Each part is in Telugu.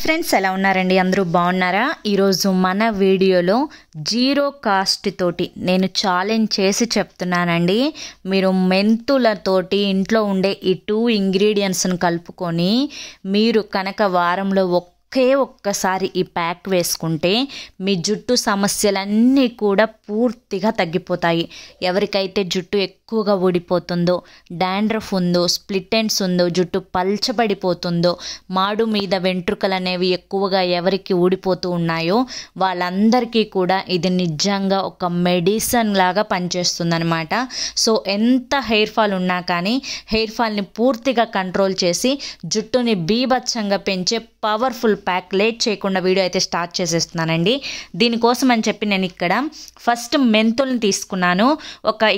ఫ్రెండ్స్, ఎలా ఉన్నారండి? అందరూ బాగున్నారా? ఈరోజు మన వీడియోలో జీరో కాస్ట్ తోటి నేను ఛాలెంజ్ చేసి చెప్తున్నానండి. మీరు మెంతులతోటి ఇంట్లో ఉండే ఈ 2 ఇంగ్రీడియంట్స్ని కలుపుకొని మీరు కనుక వారంలో ఒక్కసారి ఈ ప్యాక్ వేసుకుంటే మీ జుట్టు సమస్యలన్నీ కూడా పూర్తిగా తగ్గిపోతాయి. ఎవరికైతే జుట్టు ఎక్కువగా ఊడిపోతుందో, డాండ్రఫ్ ఉందో, స్ప్లిట్ ఎండ్స్ ఉందో, జుట్టు పల్చబడిపోతుందో, మాడు మీద వెంట్రుకలు అనేవి ఎక్కువగా ఎవరికి ఊడిపోతూ ఉన్నాయో వాళ్ళందరికీ కూడా ఇది నిజంగా ఒక మెడిసిన్ లాగా పనిచేస్తుందన్నమాట. సో ఎంత హెయిర్ ఫాల్ ఉన్నా కానీ హెయిర్ ఫాల్ని పూర్తిగా కంట్రోల్ చేసి జుట్టుని బీభత్సంగా పెంచే పవర్ఫుల్ ప్యాక్. లేట్ చేయకుండా వీడియో అయితే స్టార్ట్ చేసేస్తున్నానండి. దీనికోసం అని చెప్పి నేను ఇక్కడ ఫస్ట్ మెంతుల్ని తీసుకున్నాను.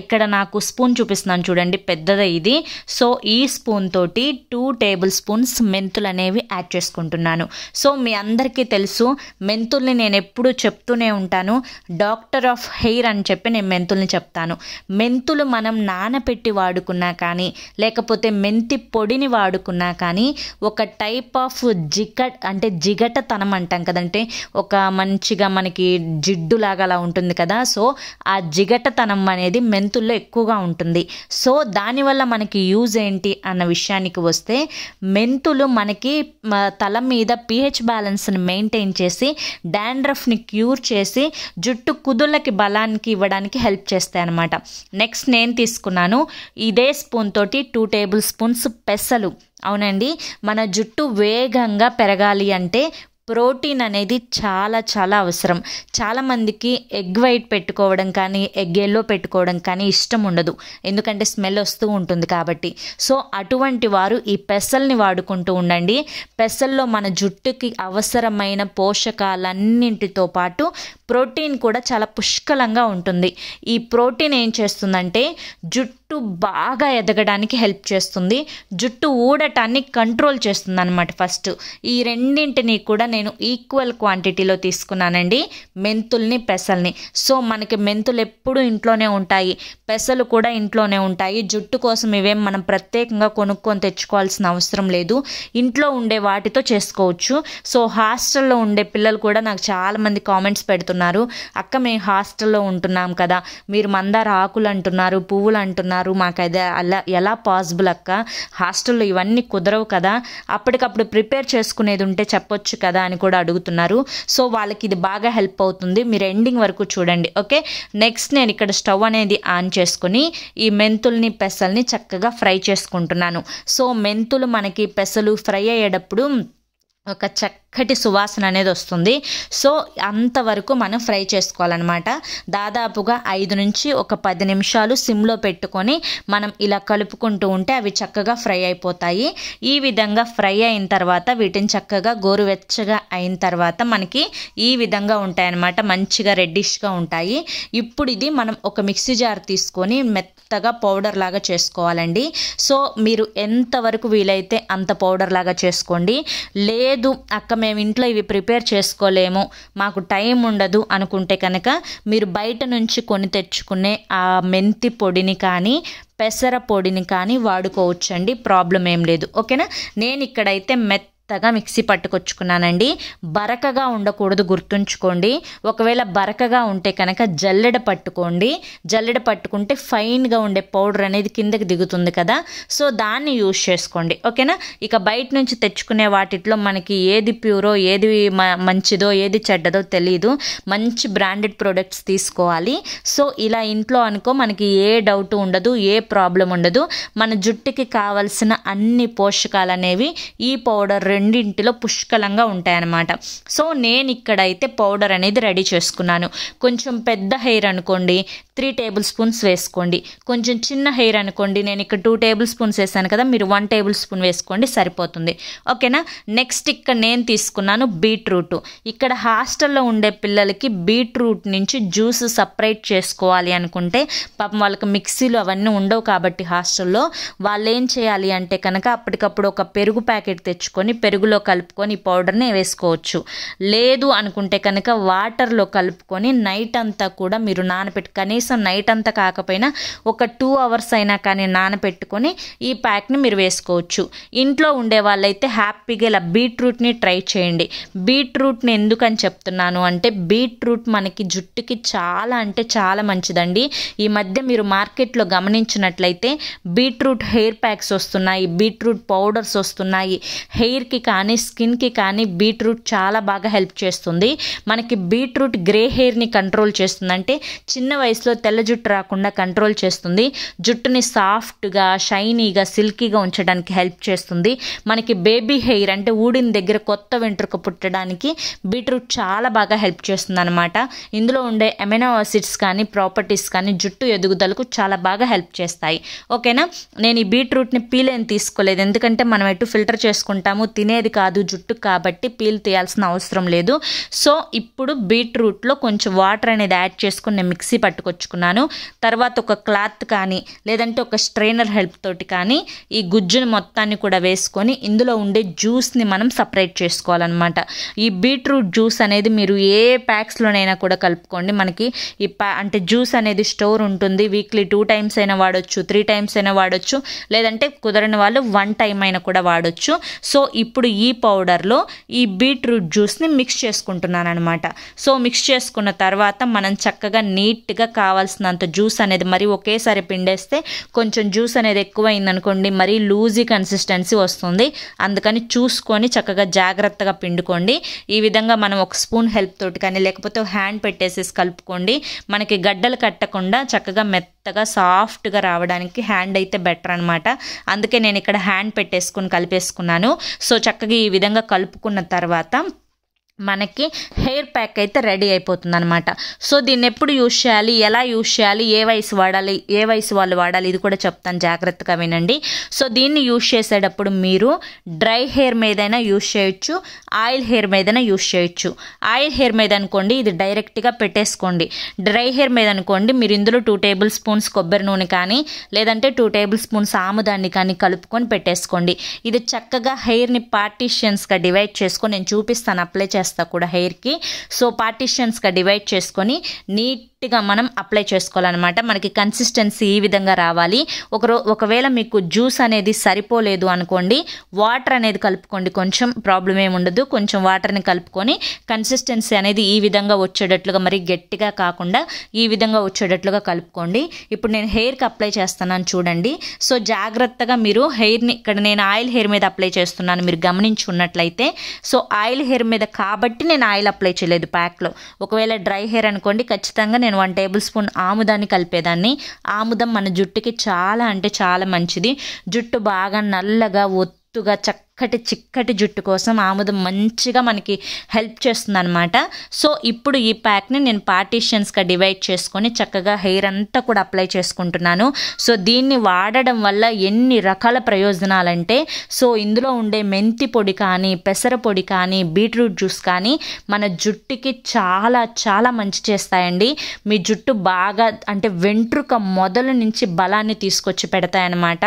ఇక్కడ నాకు స్పూన్ చూపిస్తున్నాను చూడండి, పెద్దది ఇది. సో ఈ స్పూన్ తోటి 2 టేబుల్ స్పూన్స్ మెంతులు అనేవి యాడ్ చేసుకుంటున్నాను. సో మీ అందరికీ తెలుసు, మెంతుల్ని నేను ఎప్పుడూ చెప్తూనే ఉంటాను, డాక్టర్ ఆఫ్ హెయిర్ అని చెప్పి నేను మెంతుల్ని చెప్తాను. మెంతులు మనం నానబెట్టి వాడుకున్నా కానీ, లేకపోతే మెంతి పొడిని వాడుకున్నా కానీ ఒక టైప్ ఆఫ్ జిగటతనం అంటాం కదంటే, ఒక మంచిగా మనకి జిడ్డులాగా అలా ఉంటుంది కదా. సో ఆ జిగటతనం అనేది మెంతుల్లో ఎక్కువగా ఉంటుంది. సో దానివల్ల మనకి యూజ్ ఏంటి అన్న విషయానికి వస్తే, మెంతులు మనకి తల మీద pH బ్యాలెన్స్ని మెయింటైన్ చేసి డాండ్రఫ్ని క్యూర్ చేసి జుట్టు కుదుళ్ళకి బలానికి ఇవ్వడానికి హెల్ప్ చేస్తాయి అన్నమాట. నెక్స్ట్ నేను తీసుకున్నాను ఇదే స్పూన్ తోటి 2 టేబుల్ స్పూన్స్ పెసలు. అవునండి, మన జుట్టు వేగంగా పెరగాలి అంటే ప్రోటీన్ అనేది చాలా చాలా అవసరం. చాలామందికి ఎగ్ వైట్ పెట్టుకోవడం కానీ, ఎగ్ ఎల్లో పెట్టుకోవడం కానీ ఇష్టం ఉండదు, ఎందుకంటే స్మెల్ వస్తూ ఉంటుంది కాబట్టి. సో అటువంటి వారు ఈ పెసల్ని వాడుకుంటూ ఉండండి. పెసల్లో మన జుట్టుకి అవసరమైన పోషకాలన్నింటితో పాటు ప్రోటీన్ కూడా చాలా పుష్కలంగా ఉంటుంది. ఈ ప్రోటీన్ ఏం చేస్తుందంటే జుట్టు బాగా ఎదగడానికి హెల్ప్ చేస్తుంది, జుట్టు ఊడటాన్ని కంట్రోల్ చేస్తుంది అన్నమాట. ఫస్ట్ ఈ రెండింటిని కూడా నేను ఈక్వల్ క్వాంటిటీలో తీసుకున్నానండి, మెంతుల్ని పెసల్ని. సో మనకి మెంతులు ఎప్పుడు ఇంట్లోనే ఉంటాయి, పెసలు కూడా ఇంట్లోనే ఉంటాయి. జుట్టు కోసం ఇవేం మనం ప్రత్యేకంగా కొనుక్కొని తెచ్చుకోవాల్సిన అవసరం లేదు, ఇంట్లో ఉండే వాటితో చేసుకోవచ్చు. సో హాస్టల్లో ఉండే పిల్లలు కూడా నాకు చాలామంది కామెంట్స్ పెడుతున్నారు, అక్క మేము హాస్టల్లో ఉంటున్నాం కదా, మీరు మందార ఆకులు అంటున్నారు, పువ్వులు అంటున్నారు, మాకు అది అలా ఎలా పాసిబుల్ అక్క, హాస్టల్లో ఇవన్నీ కుదరవు కదా, అప్పటికప్పుడు ప్రిపేర్ చేసుకునేది ఉంటే చెప్పొచ్చు కదా అని కూడా అడుగుతున్నారు. సో వాళ్ళకి ఇది బాగా హెల్ప్ అవుతుంది, మీరు ఎండింగ్ వరకు చూడండి. ఓకే, నెక్స్ట్ నేను ఇక్కడ స్టవ్ అనేది ఆన్ చేసుకుని ఈ మెంతుల్ని పెసల్ని చక్కగా ఫ్రై చేసుకుంటున్నాను. సో మెంతులు మనకి పెసలు ఫ్రై అయ్యేటప్పుడు ఒక చక్కటి సువాసన అనేది వస్తుంది. సో అంతవరకు మనం ఫ్రై చేసుకోవాలన్నమాట. దాదాపుగా 5 నుంచి 10 నిమిషాలు సిమ్లో పెట్టుకొని మనం ఇలా కలుపుకుంటూ ఉంటే అవి చక్కగా ఫ్రై అయిపోతాయి. ఈ విధంగా ఫ్రై అయిన తర్వాత వీటిని చక్కగా గోరువెచ్చగా అయిన తర్వాత మనకి ఈ విధంగా ఉంటాయన్నమాట, మంచిగా రెడ్డిష్గా ఉంటాయి. ఇప్పుడు ఇది మనం ఒక మిక్సీ జార్ తీసుకొని మెత్తగా పౌడర్ లాగా చేసుకోవాలండి. సో మీరు ఎంతవరకు వీలైతే అంత పౌడర్ లాగా చేసుకోండి. లేదు అక్క మేము ఇంట్లో ఇవి ప్రిపేర్ చేసుకోలేము, మాకు టైం ఉండదు అనుకుంటే కనుక మీరు బయట నుంచి కొని తెచ్చుకునే ఆ మెంతి పొడిని కానీ పెసర పొడిని కానీ వాడుకోవచ్చండి, ప్రాబ్లం ఏం లేదు. ఓకేనా, నేను ఇక్కడైతే మెత్తగా మిక్సీ పట్టుకొచ్చుకున్నానండి. బరకగా ఉండకూడదు, గుర్తుంచుకోండి. ఒకవేళ బరకగా ఉంటే కనుక జల్లెడ పట్టుకోండి, జల్లెడ పట్టుకుంటే ఫైన్గా ఉండే పౌడర్ అనేది కిందకి దిగుతుంది కదా, సో దాన్ని యూజ్ చేసుకోండి. ఓకేనా, ఇక బయట నుంచి తెచ్చుకునే వాటిలో మనకి ఏది ప్యూరో, ఏది మంచిదో, ఏది చెడ్డదో తెలియదు. మంచి బ్రాండెడ్ ప్రొడక్ట్స్ తీసుకోవాలి. సో ఇలా ఇంట్లో అనుకో మనకి ఏ డౌట్ ఉండదు, ఏ ప్రాబ్లం ఉండదు. మన జుట్టుకి కావాల్సిన అన్ని పోషకాలు అనేవి ఈ పౌడర్ రెండింటిలో పుష్కలంగా ఉంటాయన్నమాట. సో నేను ఇక్కడైతే పౌడర్ అనేది రెడీ చేసుకున్నాను. కొంచెం పెద్ద హెయిర్ అనుకోండి 3 టేబుల్ స్పూన్స్ వేసుకోండి, కొంచెం చిన్న హెయిర్ అనుకోండి నేను ఇక్కడ 2 టేబుల్ స్పూన్స్ వేసాను కదా, మీరు 1 టేబుల్ స్పూన్ వేసుకోండి, సరిపోతుంది. ఓకేనా, నెక్స్ట్ ఇక్కడ నేను తీసుకున్నాను బీట్రూట్. ఇక్కడ హాస్టల్లో ఉండే పిల్లలకి బీట్రూట్ నుంచి జ్యూస్ సపరేట్ చేసుకోవాలి అనుకుంటే పాపం వాళ్ళకి మిక్సీలు అవన్నీ ఉండవు కాబట్టి హాస్టల్లో వాళ్ళు ఏం చేయాలి అంటే కనుక అప్పటికప్పుడు ఒక పెరుగు ప్యాకెట్ తెచ్చుకొని పెరుగులో కలుపుకొని పౌడర్ని వేసుకోవచ్చు. లేదు అనుకుంటే కనుక వాటర్లో కలుపుకొని నైట్ అంతా కూడా మీరు నానబెట్టి కనీసం కనీసం నైట్ అంతా కాకపోయినా ఒక 2 అవర్స్ అయినా కానీ నానబెట్టుకొని ఈ ప్యాక్ని మీరు వేసుకోవచ్చు. ఇంట్లో ఉండే వాళ్ళైతే హ్యాపీగా ఇలా బీట్రూట్ని ట్రై చేయండి. బీట్రూట్ని ఎందుకని చెప్తున్నాను అంటే బీట్రూట్ మనకి జుట్టుకి చాలా అంటే చాలా మంచిదండి. ఈ మధ్య మీరు మార్కెట్లో గమనించినట్లయితే బీట్రూట్ హెయిర్ ప్యాక్స్ వస్తున్నాయి, బీట్రూట్ పౌడర్స్ వస్తున్నాయి. హెయిర్కి కానీ స్కిన్కి కానీ బీట్రూట్ చాలా బాగా హెల్ప్ చేస్తుంది. మనకి బీట్రూట్ గ్రే హెయిర్ని కంట్రోల్ చేస్తుంది, అంటే చిన్న వయసులో తెల్ల జుట్టు రాకుండా కంట్రోల్ చేస్తుంది. జుట్టుని సాఫ్ట్గా షైనీగా సిల్కీగా ఉంచడానికి హెల్ప్ చేస్తుంది. మనకి బేబీ హెయిర్ అంటే ఊడిన దగ్గర కొత్త వెంట్రుక పుట్టడానికి బీట్రూట్ చాలా బాగా హెల్ప్ చేస్తుంది అనమాట. ఇందులో ఉండే అమినో యాసిడ్స్ కానీ ప్రాపర్టీస్ కానీ జుట్టు ఎదుగుదలకు చాలా బాగా హెల్ప్ చేస్తాయి. ఓకేనా, నేను ఈ బీట్రూట్ని పీల్ ఏం తీసుకోలేదు, ఎందుకంటే మనం ఎటు ఫిల్టర్ చేసుకుంటాము, తినేది కాదు జుట్టు కాబట్టి పీల్ తీయాల్సిన అవసరం లేదు. సో ఇప్పుడు బీట్రూట్లో కొంచెం వాటర్ అనేది యాడ్ చేసుకుని నేను మిక్సీ పట్టుకొచ్చుకున్నాను. తర్వాత ఒక క్లాత్ కానీ లేదంటే ఒక స్ట్రైనర్ హెల్ప్ తోటి కానీ ఈ గుజ్జుని మొత్తాన్ని కూడా వేసుకొని ఇందులో ఉండే జ్యూస్ని మనం సపరేట్ చేసుకోవాలన్నమాట. ఈ బీట్రూట్ జ్యూస్ అనేది మీరు ఏ ప్యాక్స్లోనైనా కూడా కలుపుకోండి. మనకి ఈ అంటే జ్యూస్ అనేది స్టోర్ ఉంటుంది. వీక్లీ 2 times అయినా వాడొచ్చు, 3 times అయినా వాడొచ్చు, లేదంటే కుదరని వాళ్ళు 1 time అయినా కూడా వాడొచ్చు. సో ఇప్పుడు ఈ పౌడర్లో ఈ బీట్రూట్ జ్యూస్ని మిక్స్ చేసుకుంటున్నాను అనమాట. సో మిక్స్ చేసుకున్న తర్వాత మనం చక్కగా నీట్గా కావాల్సినంత జ్యూస్ అనేది, మరి ఒకేసారి పిండేస్తే కొంచెం జ్యూస్ అనేది ఎక్కువ అయిందనుకోండి మరీ లూజీ కన్సిస్టెన్సీ వస్తుంది. అందుకని చూసుకొని చక్కగా జాగ్రత్తగా పిండుకోండి. ఈ విధంగా మనం ఒక స్పూన్ హెల్ప్ తోటి కానీ లేకపోతే హ్యాండ్ పెట్టేసేసి కలుపుకోండి. మనకి గడ్డలు కట్టకుండా చక్కగా మెత్తగా సాఫ్ట్గా రావడానికి హ్యాండ్ అయితే బెటర్ అనమాట. అందుకే నేను ఇక్కడ హ్యాండ్ పెట్టేసుకుని కలిపేసుకున్నాను. సో చక్కగా ఈ విధంగా కలుపుకున్న తర్వాత మనకి హెయిర్ ప్యాక్ అయితే రెడీ అయిపోతుంది అనమాట. సో దీన్ని ఎప్పుడు యూజ్ చేయాలి, ఎలా యూజ్ చేయాలి, ఏ వయసు వాడాలి, ఏ వయసు వాళ్ళు వాడాలి, ఇది కూడా చెప్తాను, జాగ్రత్తగా వినండి. సో దీన్ని యూజ్ చేసేటప్పుడు మీరు డ్రై హెయిర్ మీదైనా యూజ్ చేయొచ్చు, ఆయిల్ హెయిర్ మీదైనా యూజ్ చేయొచ్చు. ఆయిల్ హెయిర్ మీద అనుకోండి ఇది డైరెక్ట్గా పెట్టేసుకోండి. డ్రై హెయిర్ మీద అనుకోండి మీరు ఇందులో 2 tablespoons కొబ్బరి నూనె కానీ లేదంటే 2 tablespoons ఆముదాన్ని కానీ కలుపుకొని పెట్టేసుకోండి. ఇది చక్కగా హెయిర్ని పార్టీషియన్స్గా డివైడ్ చేసుకొని నేను చూపిస్తాను, అప్లై చేస్తా కూడా హెయిర్కి. సో పార్టీషన్స్గా డివైడ్ చేసుకొని నీట్గా మనం అప్లై చేసుకోవాలన్నమాట. మనకి కన్సిస్టెన్సీ ఈ విధంగా రావాలి. ఒకవేళ మీకు జ్యూస్ అనేది సరిపోలేదు అనుకోండి, వాటర్ అనేది కలుపుకోండి, కొంచెం ప్రాబ్లం ఏమి ఉండదు. కొంచెం వాటర్ని కలుపుకొని కన్సిస్టెన్సీ అనేది ఈ విధంగా వచ్చేటట్లుగా, మరి గట్టిగా కాకుండా ఈ విధంగా వచ్చేటట్లుగా కలుపుకోండి. ఇప్పుడు నేను హెయిర్కి అప్లై చేస్తున్నాను చూడండి. సో జాగ్రత్తగా మీరు హెయిర్ని, ఇక్కడ నేను ఆయిల్ హెయిర్ మీద అప్లై చేస్తున్నాను మీరు గమనించుకున్నట్లయితే. సో ఆయిల్ హెయిర్ మీద కాబట్టి నేను ఆయిల్ అప్లై చేయలేదు ప్యాక్లో. ఒకవేళ డ్రై హెయిర్ అనుకోండి ఖచ్చితంగా నేను 1 tablespoon ఆముదాన్ని కలిపేదాన్ని. ఆముదం మన జుట్టుకి చాలా అంటే చాలా మంచిది. జుట్టు బాగా నల్లగా ఒత్తుగా చిక్కటి జుట్టు కోసం ఆముదం మంచిగా మనకి హెల్ప్ చేస్తుంది అనమాట. సో ఇప్పుడు ఈ ప్యాక్ని నేను పార్టీషన్స్గా డివైడ్ చేసుకొని చక్కగా హెయిర్ అంతా కూడా అప్లై చేసుకుంటున్నాను. సో దీన్ని వాడడం వల్ల ఎన్ని రకాల ప్రయోజనాలంటే, సో ఇందులో ఉండే మెంతి పొడి కానీ పెసర పొడి కానీ బీట్రూట్ జ్యూస్ కానీ మన జుట్టుకి చాలా చాలా మంచి చేస్తాయండి. మీ జుట్టు బాగా అంటే వెంట్రుక మొదలు నుంచి బలాన్ని తీసుకొచ్చి పెడతాయన్నమాట.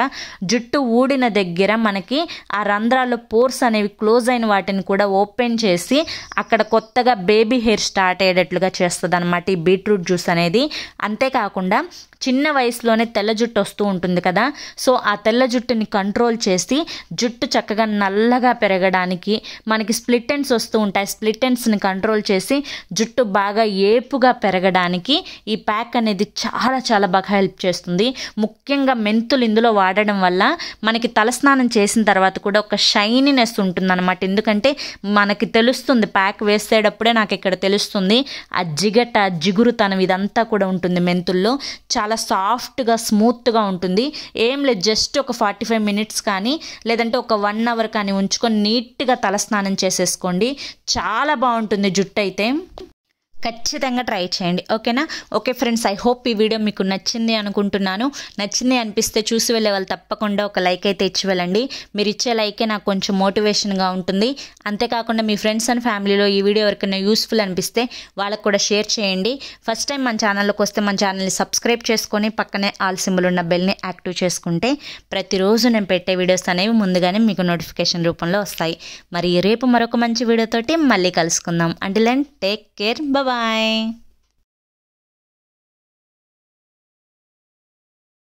జుట్టు ఊడిన దగ్గర మనకి ఆ రంధ్ర పోర్స్ అనేవి క్లోజ్ అయిన వాటిని కూడా ఓపెన్ చేసి అక్కడ కొత్తగా బేబీ హెయిర్ స్టార్ట్ అయ్యేటట్లుగా చేస్తుంది అనమాట ఈ బీట్రూట్ జ్యూస్ అనేది. అంతేకాకుండా చిన్న వయసులోనే తెల్ల జుట్టు వస్తూ ఉంటుంది కదా, సో ఆ తెల్ల జుట్టుని కంట్రోల్ చేసి జుట్టు చక్కగా నల్లగా పెరగడానికి, మనకి స్ప్లిట్ ఎండ్స్ వస్తూ ఉంటాయి, స్ప్లిట్ ఎండ్స్ని కంట్రోల్ చేసి జుట్టు బాగా ఏపుగా పెరగడానికి ఈ ప్యాక్ అనేది చాలా చాలా బాగా హెల్ప్ చేస్తుంది. ముఖ్యంగా మెంతులు ఇందులో వాడడం వల్ల మనకి తలస్నానం చేసిన తర్వాత కూడా ఒక షైనీనెస్ ఉంటుంది అనమాట. ఎందుకంటే మనకి తెలుస్తుంది, ప్యాక్ వేసేటప్పుడే నాకు ఇక్కడ తెలుస్తుంది ఆ జిగురుతనం ఇదంతా కూడా ఉంటుంది మెంతుల్లో. చాలా సాఫ్ట్గా స్మూత్గా ఉంటుంది. ఏం లేదు, జస్ట్ ఒక 45 minutes కానీ లేదంటే ఒక 1 hour కానీ ఉంచుకొని నీట్గా తలస్నానం చేసేసుకోండి. చాలా బాగుంటుంది జుట్టు అయితే. ఖచ్చితంగా ట్రై చేయండి. ఓకేనా? ఓకే ఫ్రెండ్స్, ఐ హోప్ ఈ వీడియో మీకు నచ్చింది అనుకుంటున్నాను. నచ్చింది అనిపిస్తే చూసి వెళ్ళే వాళ్ళు తప్పకుండా ఒక లైక్ అయితే ఇచ్చి వెళ్ళండి. మీరు ఇచ్చే లైకే నాకు కొంచెం మోటివేషన్గా ఉంటుంది. అంతేకాకుండా మీ ఫ్రెండ్స్ అండ్ ఫ్యామిలీలో ఈ వీడియో ఎవరికైనా యూస్ఫుల్ అనిపిస్తే వాళ్ళకు కూడా షేర్ చేయండి. ఫస్ట్ టైం మన ఛానల్లోకి వస్తే మన ఛానల్ని సబ్స్క్రైబ్ చేసుకొని పక్కనే ఆల్ సింబల్ ఉన్న బెల్ని యాక్టివ్ చేసుకుంటే ప్రతిరోజు నేను పెట్టే వీడియోస్ అనేవి ముందుగానే మీకు నోటిఫికేషన్ రూపంలో వస్తాయి. మరి రేపు మరొక మంచి వీడియోతోటి మళ్ళీ కలుసుకుందాం. Until then take care, bye.